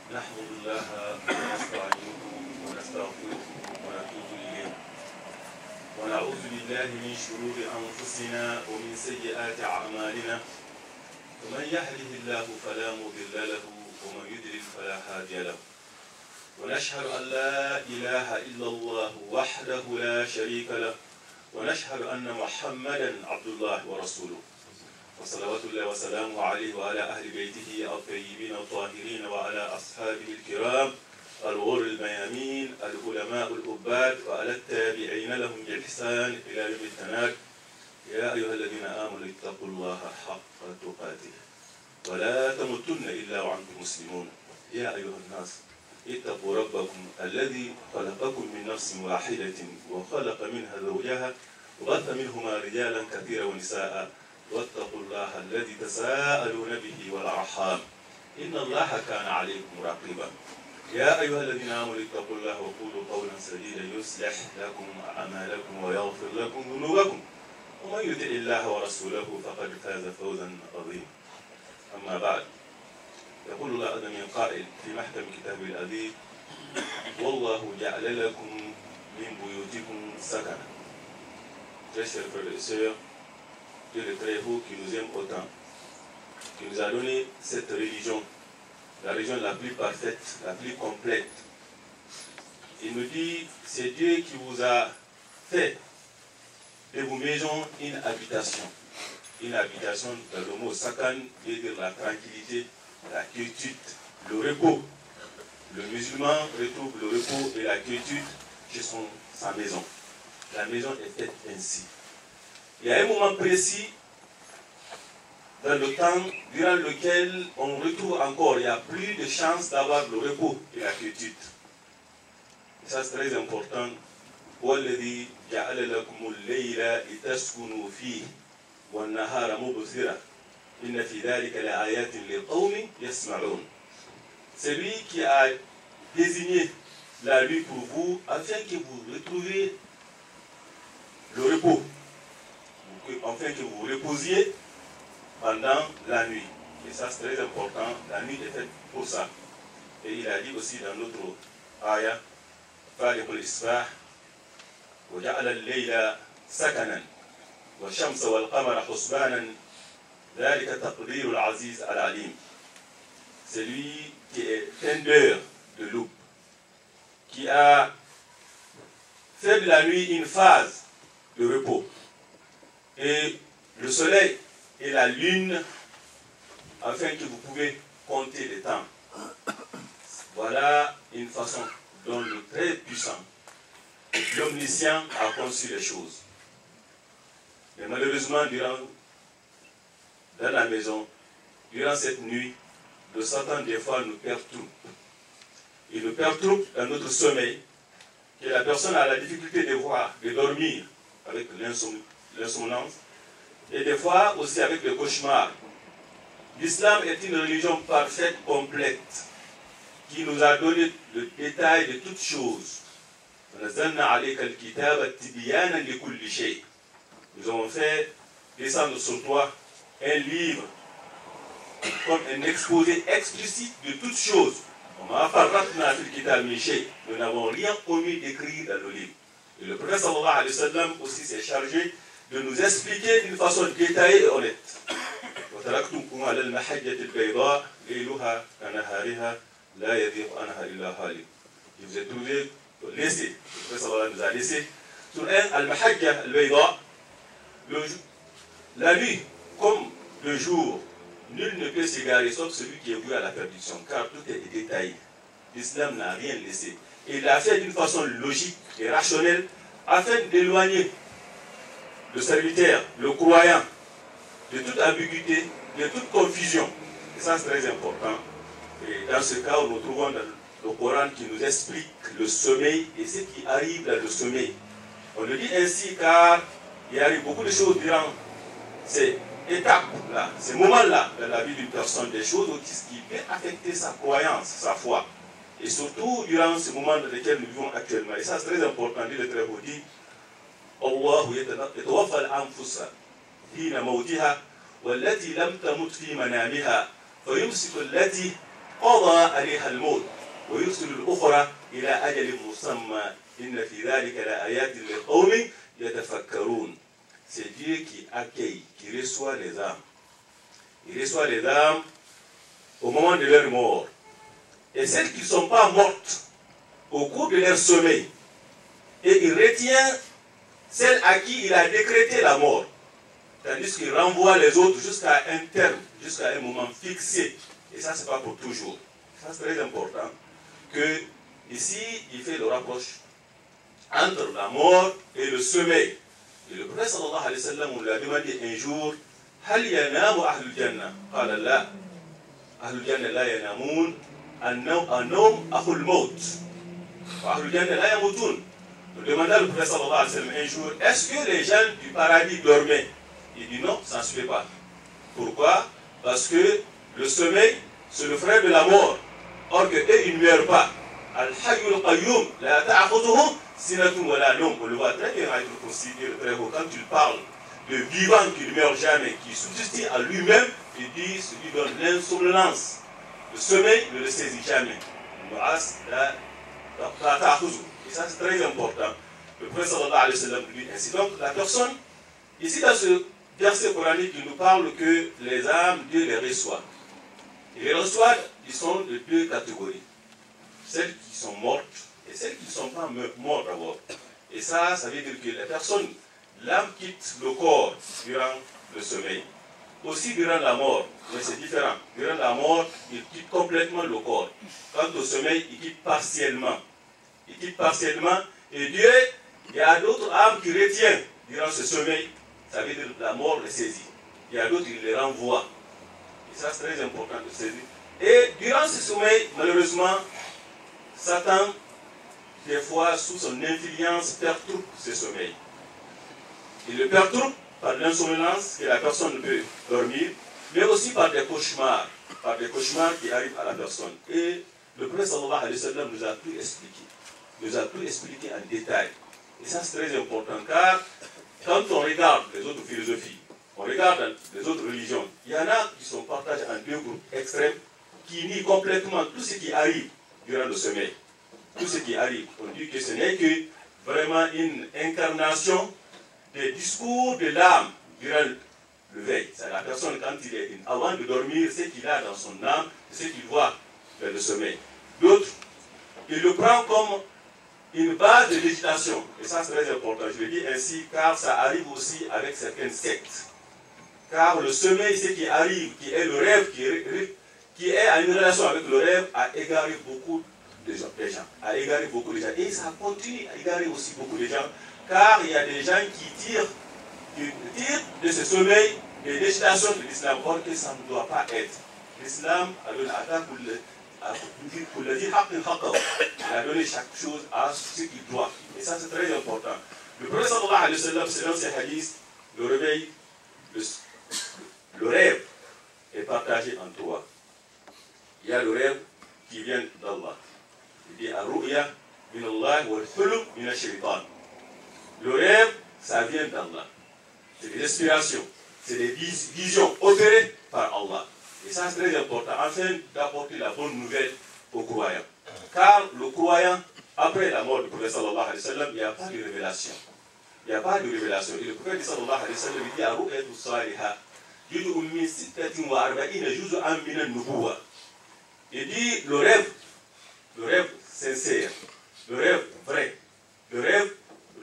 نحمد الله ونستعينه ونستغفره ونتوب إليه ونعوذ بالله من شرور أنفسنا ومن سيئات أعمالنا ومن يهده الله فلا مضل له ومن يضلل فلا هادي له ونشهد أن لا إله إلا الله وحده لا شريك له ونشهد أن محمدا عبد الله ورسوله وصلوات الله وسلامه عليه وعلى أهل بيته الطيبين الطاهرين وعلى أصحابه الكرام الغر الميامين العلماء العباد وعلى التابعين لهم بإحسان إلى يوم التناد. يا أيها الذين آمنوا اتقوا الله حق تقاته ولا تموتن إلا وأنتم مسلمون. يا أيها الناس اتقوا ربكم الذي خلقكم من نفس واحدة وخلق منها زوجها وبث منهما رجالا كثيرا ونساء واتقوا الله الذي تساءلون به والأرحام إن الله كان عليكم رقيبا. يا أيها الذين آمنوا اتقوا الله وقولوا قولا سديدا يصلح لكم أعمالكم ويغفر لكم ذنوبكم ومن يطع الله ورسوله فقد فاز فوزا عظيما. أما بعد، يقول الله عز من قائل في محكم كتابه العزيز: والله جعل لكم من بيوتكم سكنا. Très chers frères et sœurs, Dieu le très haut qui nous aime autant, qui nous a donné cette religion, la religion la plus parfaite, la plus complète. Il nous dit, c'est Dieu qui vous a fait de vos maisons une habitation. Une habitation, dans le mot sakan, veut dire la tranquillité, la quiétude, le repos. Le musulman retrouve le repos et la quiétude chez sa maison. La maison est faite ainsi. Il y a un moment précis dans le temps durant lequel on retrouve encore, il n'y a plus de chance d'avoir le repos et la quiétude. Et ça c'est très important. وَالَّذِي جَعَلَ لَكُمُ اللَّيْلَ لِتَسْكُنُوا فِيهِ وَالنَّهَارَ مُبْصِرًا إِنَّ فِي ذَلِكَ لَآيَاتٍ لِقَوْمٍ يَسْمَعُونَ. C'est lui qui a désigné la nuit pour vous afin que vous retrouviez le repos, afin que vous vous reposiez pendant la nuit. Et ça c'est très important, la nuit est faite pour ça. Et il a dit aussi dans notre ayah: فَالِقُ الْإِصْبَاحِ وَجَعَلَ اللَّيْلَ سَكَنًا وَالشَّمْسَ وَالْقَمَرَ حُسْبَانًا ذَلِكَ تَقْدِيرُ الْعَزِيزِ الْعَلِيمِ. C'est lui qui est tendeur de l'aube, qui a fait de la nuit une phase de repos, et le soleil et la lune afin que vous pouvez compter les temps. Voilà une façon dont le très puissant, l'omniscient a conçu les choses. Mais malheureusement, dans la maison, durant cette nuit, le Satan des fois nous perturbe. Il nous perturbe dans notre sommeil, que la personne a la difficulté de dormir avec l'insomnance, et des fois aussi avec le cauchemar. L'islam est une religion parfaite, complète, qui nous a donné le détail de toutes choses. Nous avons fait descendre sur toi un livre comme un exposé explicite de toutes choses. Nous n'avons rien omis d'écrire dans le livre. Et le prophète sallallahu alayhi wa sallam aussi s'est chargé de nous expliquer d'une façon détaillée et honnête. Je vous ai trouvé laissé, le prophète sallallahu nous a laissé sur un al-mahajja al-bayda, la nuit comme le jour. Nul ne peut s'égarer sauf celui qui est voué à la perdition, car tout est détaillé. L'islam n'a rien laissé. Et il l'a fait d'une façon logique et rationnelle afin d'éloigner le serviteur, le croyant, de toute ambiguïté, de toute confusion. Et ça c'est très important. Et dans ce cas, nous trouvons dans le Coran qui nous explique le sommeil et ce qui arrive dans le sommeil. On le dit ainsi car il arrive beaucoup de choses durant ces étapes-là, ces moments-là dans la vie d'une personne, des choses qui peuvent affecter sa croyance, sa foi. Et surtout durant ces moments dans lesquels nous vivons actuellement. Et ça c'est très important, dit le très haut dit: Allahu yatawaffa al-anfusa hina mawtiha wallati lam tamut fi manamiha fayumsiku allati قضى عليها الموت ويرسل الأخرى إلى أجل مسمى إن في ذلك لآيات لقوم يتفكرون. C'est Dieu qui accueille, qui reçoit les âmes. Il reçoit les âmes au moment de leur mort. Et celles qui ne sont pas mortes au cours de leur sommeil, et il retient celles à qui il a décrété la mort, tandis qu'il renvoie les autres jusqu'à un terme, jusqu'à un moment fixé. Et ça, ce n'est pas pour toujours. Ça, c'est très important. Que ici, il fait le rapproche entre la mort et le sommeil. Et le prophète sallallahu alayhi wa sallam, on lui a demandé un jour, هل ينام أهل الجنة؟ قال لا. أهل الجنة لا ينامون. النوم أخو الموت. وأهل الجنة لا يموتون. On demanda au prophète sallallahu alayhi wa sallam un jour, est-ce que les gens du paradis dormaient? Il dit non, ça ne se fait pas. Pourquoi? Parce que le sommeil, c'est le frère de la mort. Or que eux, ils ne meurent pas. Al-Hayyul Qayyum, la ta'khudhuhu sinatun wa la nawm. On le voit très bien avec le considère très haut. Quand il parle de vivant qui ne meurt jamais, qui subsiste à lui-même, il dit, ce qui donne l'insomnolence. Le sommeil ne le saisit jamais. Et ça, c'est très important. Le prophète sallallahu alayhi wa sallam dit ainsi. Donc, la personne, ici dans ce verset coranique, il nous parle que les âmes, Dieu les reçoit. Il les reçoit, ils sont de deux catégories. Celles qui sont mortes et celles qui ne sont pas mortes d'abord. Et ça veut dire que la personne, l'âme quitte le corps durant le sommeil. Aussi durant la mort, mais c'est différent. Durant la mort, il quitte complètement le corps. Quant au sommeil, il quitte partiellement. Il quitte partiellement. Et Dieu, il y a d'autres âmes qui retiennent durant ce sommeil. Ça veut dire que la mort les saisit. Il y a d'autres qui les renvoient. Et ça, c'est très important de saisir. Et durant ce sommeil, malheureusement, Satan, des fois, sous son influence, perturbe ce sommeil. Il le perturbe par l'insomnolence que la personne ne peut dormir, mais aussi par des cauchemars qui arrivent à la personne. Et le prophète sallallahu alayhi wa sallam nous a tout expliqué. Nous a tout expliqué en détail. Et ça, c'est très important, car quand on regarde les autres philosophies, on regarde les autres religions, il y en a qui sont partagés en deux groupes extrêmes, qui nient complètement tout ce qui arrive durant le sommeil. Tout ce qui arrive. On dit que ce n'est que vraiment une incarnation des discours de l'âme durant le veil. C'est la personne, quand il est avant de dormir, ce qu'il a dans son âme, ce qu'il voit dans le sommeil. D'autres, il le prend comme une base de législation. Et ça, c'est très important. Je le dis ainsi, car ça arrive aussi avec certaines sectes. Car le sommeil, ce qui arrive, qui est le rêve, qui est en une relation avec le rêve, a égaré beaucoup de gens. A égaré beaucoup de gens. Et ça continue à égarer aussi beaucoup de gens. Car il y a des gens qui tirent de ce sommeil des législations de l'islam, or que ça ne doit pas être. L'islam a donné il a donné chaque chose à ce qu'il doit. Et ça, c'est très important. Le prophète sallallahu alayhi wa sallam, selon ses hadiths, le réveil, le rêve est partagé en trois. Il y a le rêve qui vient d'Allah. Il dit Ar-ru'ya min Allah wal hulum min ash-shaytan. Le rêve, ça vient d'Allah. C'est des inspirations, c'est des visions opérées par Allah. Et ça, c'est très important, afin d'apporter la bonne nouvelle aux croyants. Car le croyant, après la mort du prophète sallallahu alayhi wa sallam, il n'y a pas de révélation. Il n'y a pas de révélation. Et le prophèet sallallahu alayhi wa sallam dit Ar-ru'yatu salihah juz'un min 46 juz'an min an-nubuwwah. Il dit le rêve sincère, le rêve vrai, le rêve,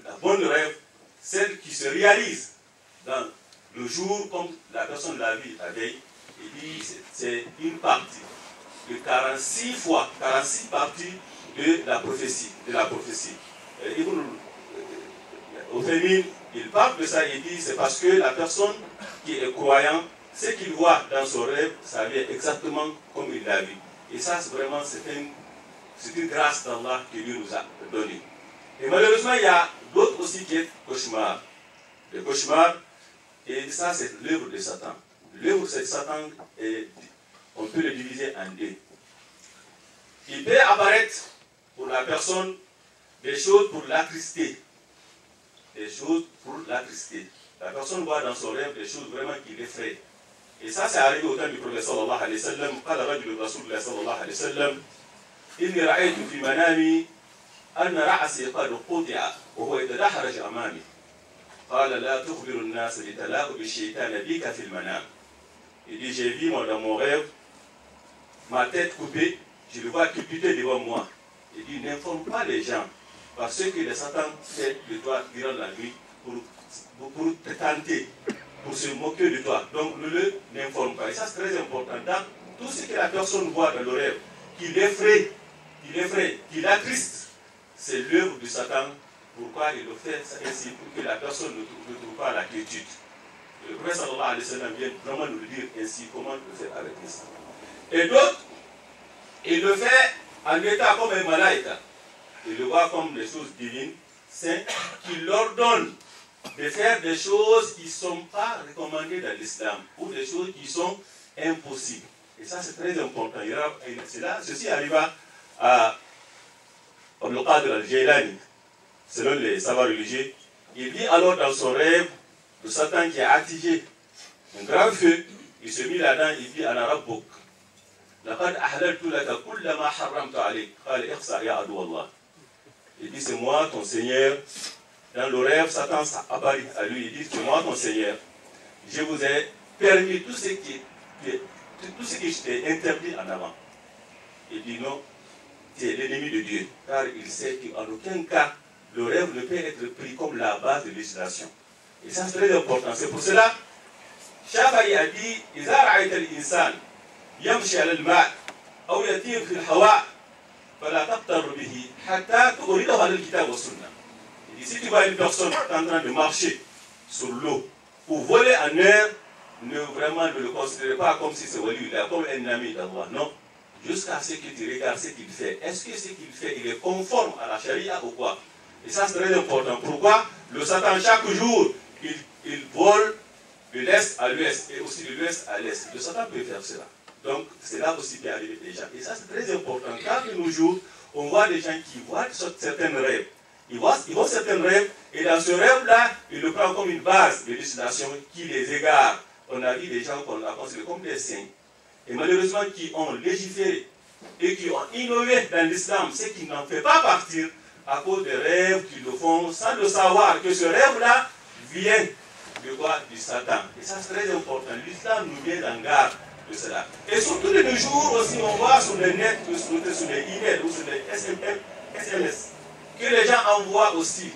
la bonne rêve, celle qui se réalise dans le jour comme la personne l'a vu la veille. Il dit c'est une partie de 46 parties de la prophétie. Au féminin, il parle de ça, il dit c'est parce que la personne qui est croyant, ce qu'il voit dans son rêve, ça vient exactement comme il l'a vu. Et ça, c'est vraiment c'est une grâce d'Allah que Dieu nous a donnée. Et malheureusement, il y a d'autres aussi qui est cauchemar. Le cauchemar, et ça, c'est l'œuvre de Satan. L'œuvre de Satan, on peut le diviser en deux. Il peut apparaître pour la personne des choses pour l'attrister. Des choses pour l'attrister. La personne voit dans son rêve des choses vraiment qui l'effraient. Et ça, c'est arrivé au temps du prophète sallallahu alayhi wa sallam. قال رجل رسول الله صلى الله عليه وسلم إني رأيت في منامي أن رأسي قد قطع وهو يتدحرج أمامي. قال لا تخبر الناس لتلاقوا بالشيطان بك في المنام. Il dit, j'ai vu dans mon rêve ma tête coupée, je le vois culbuter devant moi. Il dit, n'informe pas les gens, parce que le Satan fait de toi durant la nuit pour te tenter, pour se moquer de toi. Donc ne le n'informe pas. Et ça c'est très important. Dans tout ce que la personne voit dans le rêve, qui l'effraie, qui l'attriste, c'est l'œuvre de Satan. Pourquoi il le fait ainsi? Pour que la personne ne trouve pas la quiétude. Le prophète sallallahu alayhi wa sallam vient vraiment nous le dire ainsi, comment le faire avec l'islam. Et d'autres, il le fait en état comme un malaïka. Il le voit comme des choses divines, saintes, qui l'ordonnent de faire des choses qui ne sont pas recommandées dans l'islam, ou des choses qui sont impossibles. Et ça, c'est très important. Ceci arriva à Abdul Qadir al-Jailani, selon les savants religieux. Il dit alors dans son rêve, le Satan qui a activé un grand feu, il se mit là-dedans, il dit Ana Rabbuk. لقد أحللت لك كل ما حرمت عليك قال اخسأ يا عدو الله. Il dit c'est moi ton Seigneur. Dans le rêve, Satan apparaît à lui, il dit c'est moi ton Seigneur. Je vous ai permis tout ce qui je t'ai interdit en avant. Il dit non, tu es l'ennemi de Dieu, car il sait qu'en aucun cas le rêve ne peut être pris comme la base de législation. Et ça c'est très important. C'est pour cela Shafi'i a dit إذا رأيت الإنسان يمشي على الماء أو يطير في الهواء فلا تقتر به حتى تورده على الكتاب والسنة. Il dit si tu vois une personne en train de marcher sur l'eau ou voler en air, ne le considère pas comme si c'est wali, comme un ami d'Allah. Non, jusqu'à ce que tu regardes ce qu'il fait. Est-ce que ce qu'il fait, il est conforme à la charia ou quoi? Et ça c'est très important. Pourquoi? Le Satan chaque jour, il vole de l'est à l'ouest et aussi de l'ouest à l'est. Le Satan peut faire cela. Donc, c'est là aussi qui arrive des gens. Et ça, c'est très important. Car de nos jours, on voit des gens qui voient certains rêves. Ils voient certains rêves, et dans ce rêve-là, ils le prennent comme une base de législation qui les égare. On a vu des gens qu'on a considérés comme des saints, et malheureusement qui ont légiféré et qui ont innové dans l'islam, ce qui n'en fait pas partir à cause des rêves qu'ils le font, sans le savoir que ce rêve-là vient de quoi? Du Satan. Et ça, c'est très important. L'islam nous met en garde de cela. Et surtout de nos jours aussi, on voit sur le net, sur les emails ou sur les SMS, que les gens envoient aussi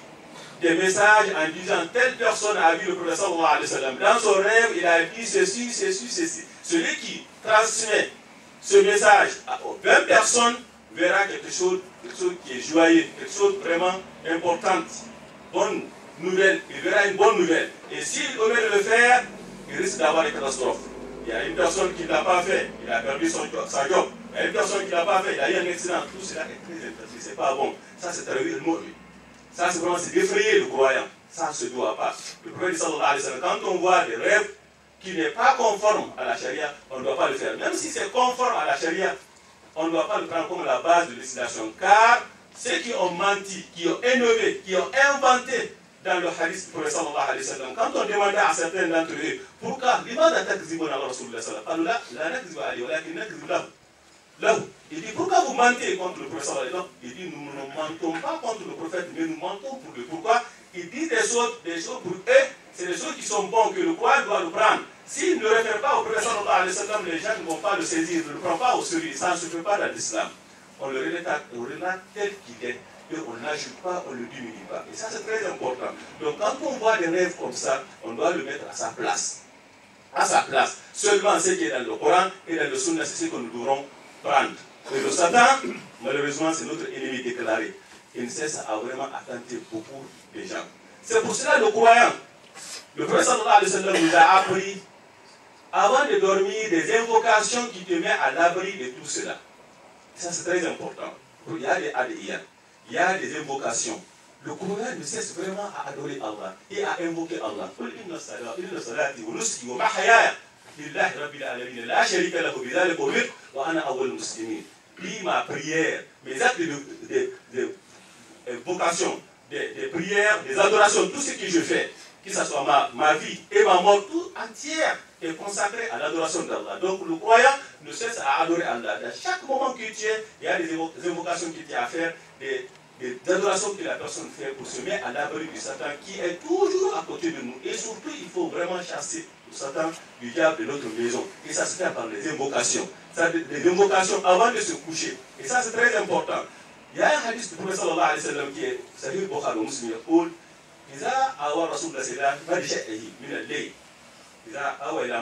des messages en disant telle personne a vu le prophète sallallahu alayhi wa sallam. Dans son rêve, il a dit ceci, ceci, ceci. Celui qui transmet ce message à 20 personnes verra quelque chose qui est joyeux, quelque chose vraiment important, bonne nouvelle, il verra une bonne nouvelle. Et s'il omet de le faire, il risque d'avoir des catastrophes. Il y a une personne qui ne l'a pas fait, il a perdu sa job. Il y a une personne qui ne l'a pas fait, il a eu un accident. Tout cela est très interdit, c'est pas bon. Ça, c'est très mauvais. Ça, c'est vraiment d'effrayer le croyant. Ça ne se doit pas. Le prophète sallallahu alayhi wa sallam, quand on voit des rêves qui n'est pas conforme à la charia, on ne doit pas le faire. Même si c'est conforme à la charia, on ne doit pas le prendre comme la base de législation. Car ceux qui ont menti, qui ont innové, qui ont inventé dans le hadith du prophète sallallahu alayhi wa sallam, quand on demandait à certains d'entre eux, pourquoi il dit pourquoi vous mentez contre le prophète sallallahu alayhi wa sallam? Il dit nous ne mentons pas contre le prophète, mais nous mentons pour lui. Pourquoi? Il dit des choses pour eux, c'est des choses qui sont bonnes, que le croyant doit le prendre. S'il ne réfère pas au prophète sallallahu alayhi wa sallam, les gens ne vont pas le saisir, ne le prennent pas au sérieux. Ça ne se fait pas dans l'islam. On le relate tel qu'il est. Et on ne l'ajoute pas, on ne le diminue pas. Et ça, c'est très important. Donc, quand on voit des rêves comme ça, on doit le mettre à sa place. À sa place. Seulement ce qui est dans le Coran et dans le Sunna, c'est ce que nous devrons prendre. Et le Satan, malheureusement, c'est notre ennemi déclaré. Il ne cesse à vraiment attenter beaucoup de gens. C'est pour cela le croyant. Le prophète sallallahu alayhi wa sallam nous a appris, avant de dormir, des invocations qui te mettent à l'abri de tout cela. Et ça, c'est très important. Il y a des adiyas. Il y a des invocations. Le croyant ne cesse vraiment à adorer Allah et à invoquer Allah. Dis ma prière, mes actes de vocation, des prières, des adorations, tout ce que je fais, que ce soit ma vie et ma mort tout entière, est consacré à l'adoration d'Allah. Donc le croyant ne cesse à adorer Allah. À chaque moment que tu es, il y a des invocations qui tu as à faire, des adorations que la personne fait pour se mettre à l'abri du Satan qui est toujours à côté de nous. Et surtout, il faut vraiment chasser le Satan du diable de notre maison. Et ça se fait par les invocations. Les invocations avant de se coucher. Et ça, c'est très important. Il y a un hadith du prophète sallallahu alayhi wa sallam qui est Sahih Bukhari Muslim يقول إذا أوى رسول الله صلى الله عليه وسلم من الليل إذا أوى إلى